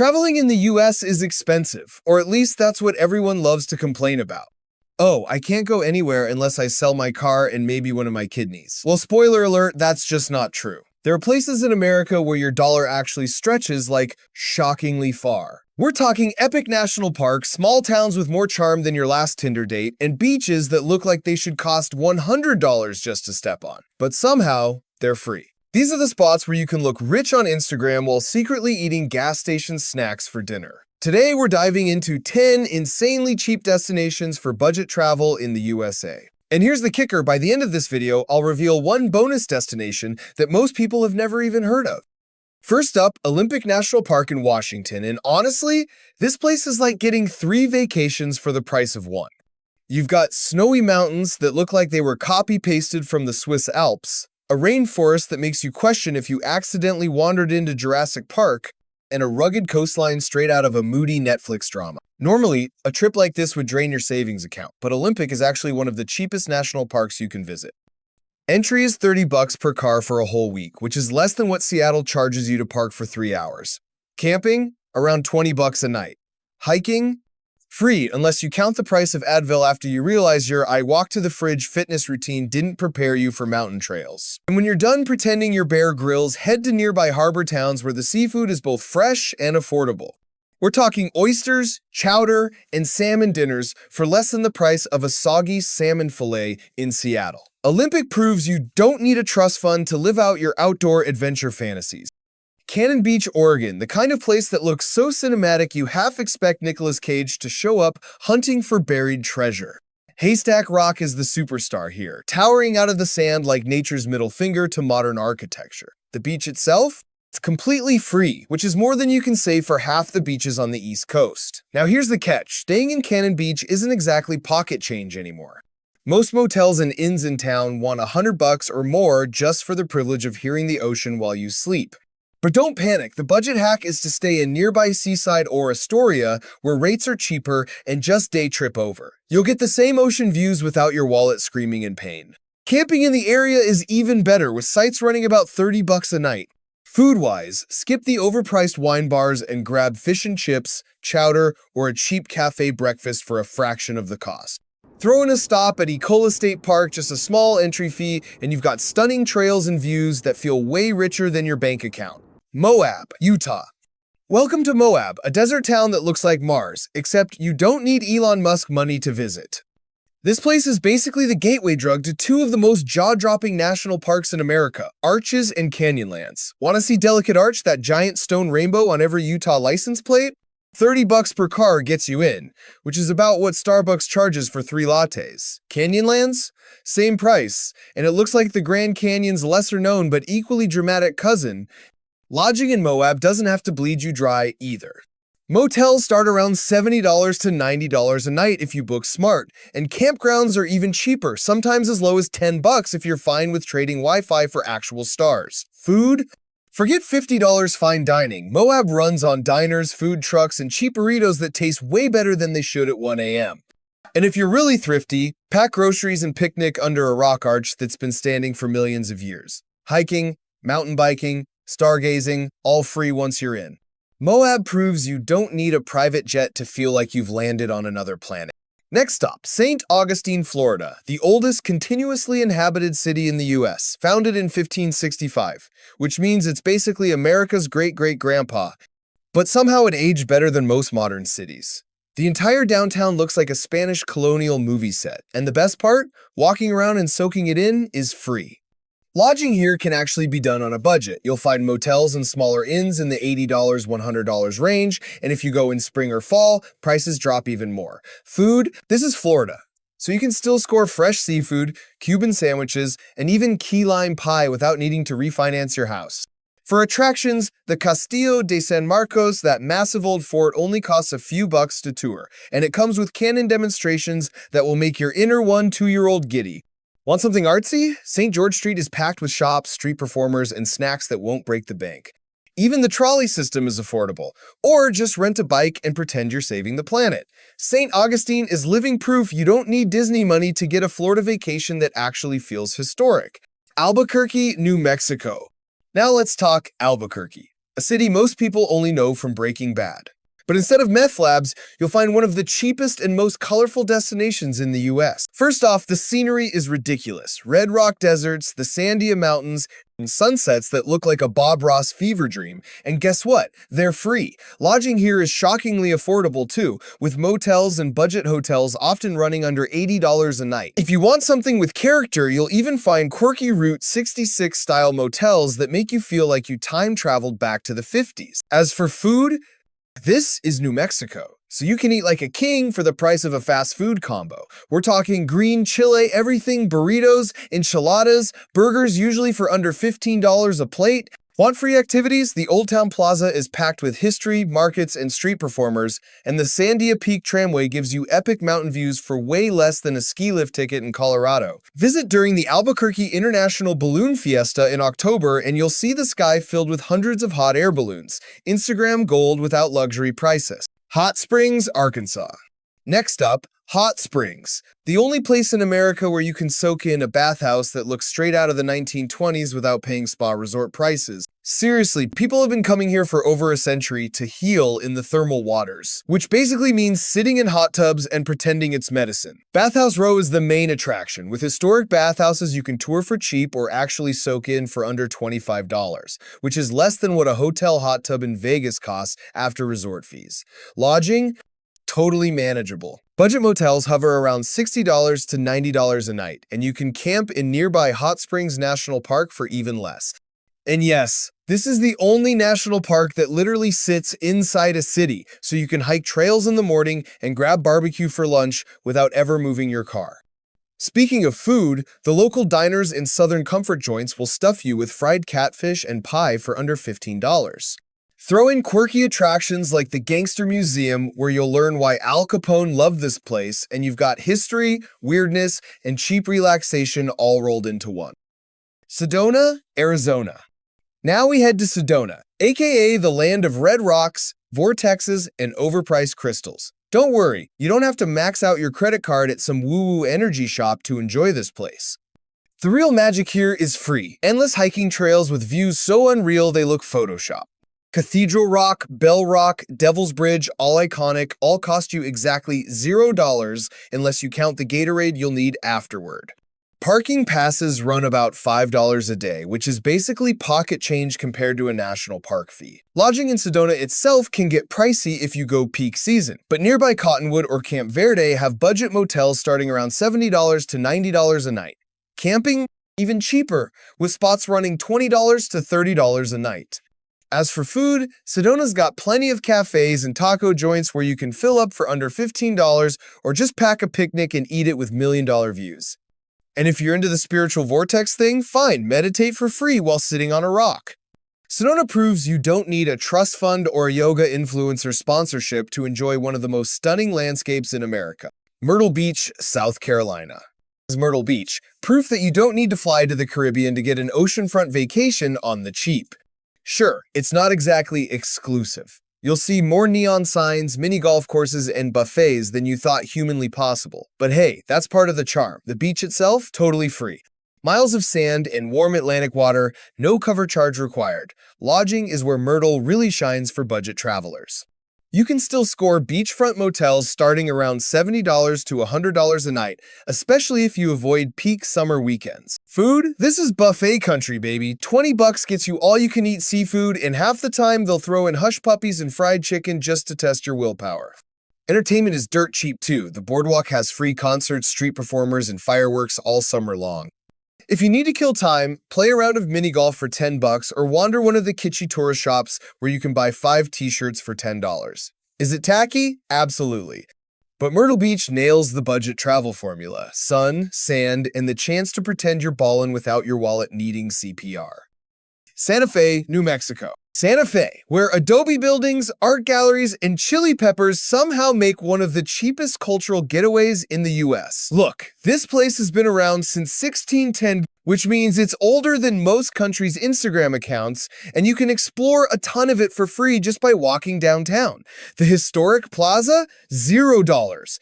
Traveling in the US is expensive, or at least that's what everyone loves to complain about. Oh, I can't go anywhere unless I sell my car and maybe one of my kidneys. Well, spoiler alert, that's just not true. There are places in America where your dollar actually stretches like shockingly far. We're talking epic national parks, small towns with more charm than your last Tinder date, and beaches that look like they should cost $100 just to step on. But somehow, they're free. These are the spots where you can look rich on Instagram while secretly eating gas station snacks for dinner. Today, we're diving into 10 insanely cheap destinations for budget travel in the USA. And here's the kicker, by the end of this video, I'll reveal one bonus destination that most people have never even heard of. First up, Olympic National Park in Washington, and honestly, this place is like getting 3 vacations for the price of one. You've got snowy mountains that look like they were copy-pasted from the Swiss Alps, a rainforest that makes you question if you accidentally wandered into Jurassic Park, and a rugged coastline straight out of a moody Netflix drama. Normally, a trip like this would drain your savings account, but Olympic is actually one of the cheapest national parks you can visit. Entry is $30 per car for a whole week, which is less than what Seattle charges you to park for 3 hours. Camping? Around $20 a night. Hiking? Free, unless you count the price of Advil after you realize your I walk to the fridge fitness routine didn't prepare you for mountain trails. And when you're done pretending you're Bear Grylls, head to nearby harbor towns where the seafood is both fresh and affordable. We're talking oysters, chowder, and salmon dinners for less than the price of a soggy salmon fillet in Seattle. Olympic proves you don't need a trust fund to live out your outdoor adventure fantasies. Cannon Beach, Oregon, the kind of place that looks so cinematic you half expect Nicolas Cage to show up hunting for buried treasure. Haystack Rock is the superstar here, towering out of the sand like nature's middle finger to modern architecture. The beach itself? It's completely free, which is more than you can say for half the beaches on the East Coast. Now here's the catch, staying in Cannon Beach isn't exactly pocket change anymore. Most motels and inns in town want $100 or more just for the privilege of hearing the ocean while you sleep. But don't panic, the budget hack is to stay in nearby Seaside or Astoria, where rates are cheaper and just day trip over. You'll get the same ocean views without your wallet screaming in pain. Camping in the area is even better, with sites running about $30 a night. Food-wise, skip the overpriced wine bars and grab fish and chips, chowder, or a cheap cafe breakfast for a fraction of the cost. Throw in a stop at Ecola State Park, just a small entry fee, and you've got stunning trails and views that feel way richer than your bank account. Moab, Utah. Welcome to Moab, a desert town that looks like Mars, except you don't need Elon Musk money to visit. This place is basically the gateway drug to 2 of the most jaw-dropping national parks in America, Arches and Canyonlands. Want to see Delicate Arch, that giant stone rainbow on every Utah license plate? $30 per car gets you in, which is about what Starbucks charges for 3 lattes. Canyonlands? Same price, and it looks like the Grand Canyon's lesser-known but equally dramatic cousin. Lodging in Moab doesn't have to bleed you dry either. Motels start around $70 to $90 a night if you book smart, and campgrounds are even cheaper, sometimes as low as $10 if you're fine with trading Wi-Fi for actual stars. Food? Forget $50 fine dining. Moab runs on diners, food trucks, and cheap burritos that taste way better than they should at 1 a.m. And if you're really thrifty, pack groceries and picnic under a rock arch that's been standing for millions of years. Hiking, mountain biking, stargazing, all free once you're in. Moab proves you don't need a private jet to feel like you've landed on another planet. Next stop, St. Augustine, Florida, the oldest continuously inhabited city in the US, founded in 1565, which means it's basically America's great-great-grandpa, but somehow it aged better than most modern cities. The entire downtown looks like a Spanish colonial movie set, and the best part, walking around and soaking it in is free. Lodging here can actually be done on a budget. You'll find motels and smaller inns in the $80, $100 range, and if you go in spring or fall, prices drop even more. Food? This is Florida, so you can still score fresh seafood, Cuban sandwiches, and even key lime pie without needing to refinance your house. For attractions, the Castillo de San Marcos, that massive old fort, only costs a few bucks to tour, and it comes with cannon demonstrations that will make your inner 1-2-year-old giddy. Want something artsy? St. George Street is packed with shops, street performers, and snacks that won't break the bank. Even the trolley system is affordable. Or just rent a bike and pretend you're saving the planet. St. Augustine is living proof you don't need Disney money to get a Florida vacation that actually feels historic. Albuquerque, New Mexico. Now let's talk Albuquerque. a city most people only know from Breaking Bad. But instead of meth labs, you'll find one of the cheapest and most colorful destinations in the US. First off, the scenery is ridiculous. Red rock deserts, the Sandia Mountains, and sunsets that look like a Bob Ross fever dream. And guess what? They're free. Lodging here is shockingly affordable too, with motels and budget hotels often running under $80 a night. If you want something with character, you'll even find quirky Route 66-style motels that make you feel like you time traveled back to the 50s. As for food, this is New Mexico, so you can eat like a king for the price of a fast food combo. We're talking green chile everything, burritos, enchiladas, burgers usually for under $15 a plate. Want free activities? The Old Town Plaza is packed with history, markets, and street performers, and the Sandia Peak Tramway gives you epic mountain views for way less than a ski lift ticket in Colorado. Visit during the Albuquerque International Balloon Fiesta in October, and you'll see the sky filled with hundreds of hot air balloons. Instagram gold without luxury prices. Hot Springs, Arkansas. Next up, Hot Springs, the only place in America where you can soak in a bathhouse that looks straight out of the 1920s without paying spa resort prices. Seriously, people have been coming here for over a century to heal in the thermal waters, which basically means sitting in hot tubs and pretending it's medicine. Bathhouse Row is the main attraction, with historic bathhouses you can tour for cheap or actually soak in for under $25, which is less than what a hotel hot tub in Vegas costs after resort fees. Lodging? Totally manageable. Budget motels hover around $60 to $90 a night, and you can camp in nearby Hot Springs National Park for even less. And yes, this is the only national park that literally sits inside a city, so you can hike trails in the morning and grab barbecue for lunch without ever moving your car. Speaking of food, the local diners and Southern Comfort joints will stuff you with fried catfish and pie for under $15. Throw in quirky attractions like the Gangster Museum, where you'll learn why Al Capone loved this place, and you've got history, weirdness, and cheap relaxation all rolled into one. Sedona, Arizona. Now we head to Sedona, aka the land of red rocks, vortexes, and overpriced crystals. Don't worry, you don't have to max out your credit card at some woo-woo energy shop to enjoy this place. The real magic here is free. Endless hiking trails with views so unreal they look Photoshop. Cathedral Rock, Bell Rock, Devil's Bridge, all iconic, all cost you exactly $0 unless you count the Gatorade you'll need afterward. Parking passes run about $5 a day, which is basically pocket change compared to a national park fee. Lodging in Sedona itself can get pricey if you go peak season, but nearby Cottonwood or Camp Verde have budget motels starting around $70 to $90 a night. Camping? Even cheaper, with spots running $20 to $30 a night. As for food, Sedona's got plenty of cafes and taco joints where you can fill up for under $15 or just pack a picnic and eat it with million-dollar views. And if you're into the spiritual vortex thing, fine, meditate for free while sitting on a rock. Sedona proves you don't need a trust fund or a yoga influencer sponsorship to enjoy one of the most stunning landscapes in America. Myrtle Beach, South Carolina. Myrtle Beach, proof that you don't need to fly to the Caribbean to get an oceanfront vacation on the cheap. Sure, it's not exactly exclusive. You'll see more neon signs, mini golf courses, and buffets than you thought humanly possible. But hey, that's part of the charm. The beach itself, totally free. Miles of sand and warm Atlantic water, no cover charge required. Lodging is where Myrtle really shines for budget travelers. You can still score beachfront motels starting around $70 to $100 a night, especially if you avoid peak summer weekends. Food? This is buffet country, baby. $20 gets you all-you-can-eat seafood, and half the time they'll throw in hush puppies and fried chicken just to test your willpower. Entertainment is dirt cheap too. The boardwalk has free concerts, street performers, and fireworks all summer long. If you need to kill time, play a round of mini golf for $10 or wander one of the kitschy tourist shops where you can buy 5 t-shirts for $10. Is it tacky? Absolutely. But Myrtle Beach nails the budget travel formula. Sun, sand, and the chance to pretend you're ballin' without your wallet needing CPR. Santa Fe, New Mexico. Santa Fe, where adobe buildings, art galleries, and chili peppers somehow make one of the cheapest cultural getaways in the US. Look, this place has been around since 1610, which means it's older than most countries' Instagram accounts, and you can explore a ton of it for free just by walking downtown. The historic plaza? $0.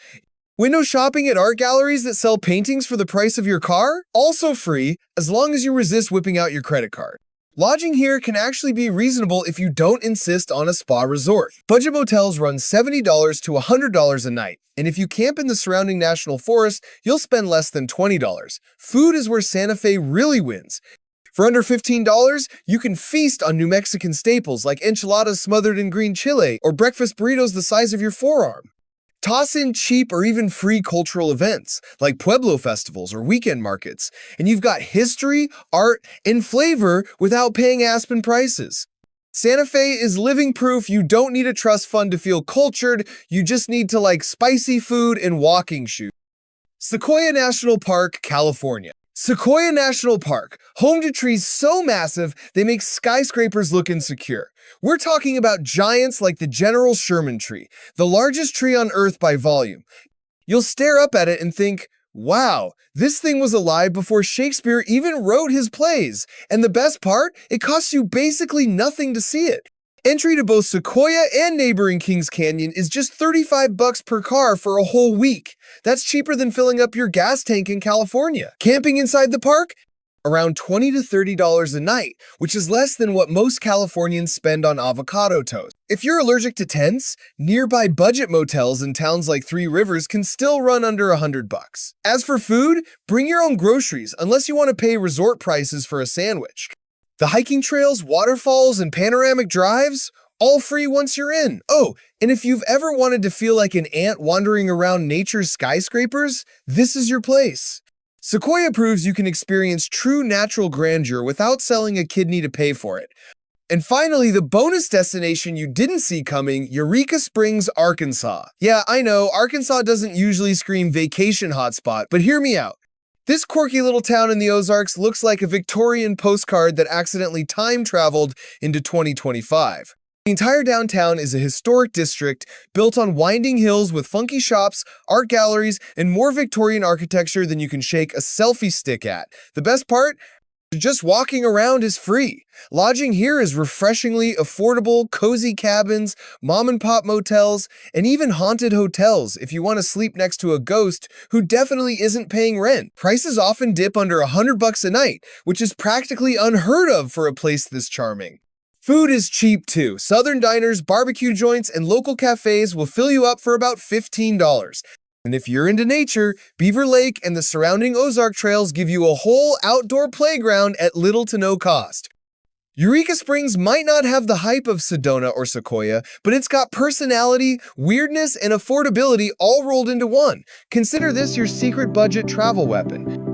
Window shopping at art galleries that sell paintings for the price of your car? Also free, as long as you resist whipping out your credit card. Lodging here can actually be reasonable if you don't insist on a spa resort. Budget motels run $70 to $100 a night, and if you camp in the surrounding national forest, you'll spend less than $20. Food is where Santa Fe really wins. For under $15, you can feast on New Mexican staples like enchiladas smothered in green chile or breakfast burritos the size of your forearm. Toss in cheap or even free cultural events like Pueblo festivals or weekend markets, and you've got history, art, and flavor without paying Aspen prices. Santa Fe is living proof you don't need a trust fund to feel cultured, you just need to like spicy food and walking shoes. Sequoia National Park, California. Sequoia National Park, home to trees so massive they make skyscrapers look insecure. We're talking about giants like the General Sherman tree, the largest tree on Earth by volume. You'll stare up at it and think, wow, this thing was alive before Shakespeare even wrote his plays. And the best part, it costs you basically nothing to see it. Entry to both Sequoia and neighboring Kings Canyon is just $35 per car for a whole week. That's cheaper than filling up your gas tank in California. Camping inside the park? Around $20 to $30 a night, which is less than what most Californians spend on avocado toast. If you're allergic to tents, nearby budget motels in towns like Three Rivers can still run under $100. As for food, bring your own groceries unless you want to pay resort prices for a sandwich. The hiking trails, waterfalls, and panoramic drives, all free once you're in. Oh, and if you've ever wanted to feel like an ant wandering around nature's skyscrapers, this is your place. Sequoia proves you can experience true natural grandeur without selling a kidney to pay for it. And finally, the bonus destination you didn't see coming, Eureka Springs, Arkansas. Yeah, I know, Arkansas doesn't usually scream vacation hotspot, but hear me out. This quirky little town in the Ozarks looks like a Victorian postcard that accidentally time-traveled into 2025. The entire downtown is a historic district built on winding hills with funky shops, art galleries, and more Victorian architecture than you can shake a selfie stick at. The best part? Just walking around is free. Lodging here is refreshingly affordable, cozy cabins, mom-and-pop motels, and even haunted hotels if you want to sleep next to a ghost who definitely isn't paying rent. Prices often dip under $100 a night, which is practically unheard of for a place this charming. Food is cheap too. Southern diners, barbecue joints, and local cafes will fill you up for about $15. And if you're into nature, Beaver Lake and the surrounding Ozark trails give you a whole outdoor playground at little to no cost. Eureka Springs might not have the hype of Sedona or Sequoia, but it's got personality, weirdness, and affordability all rolled into one. Consider this your secret budget travel weapon.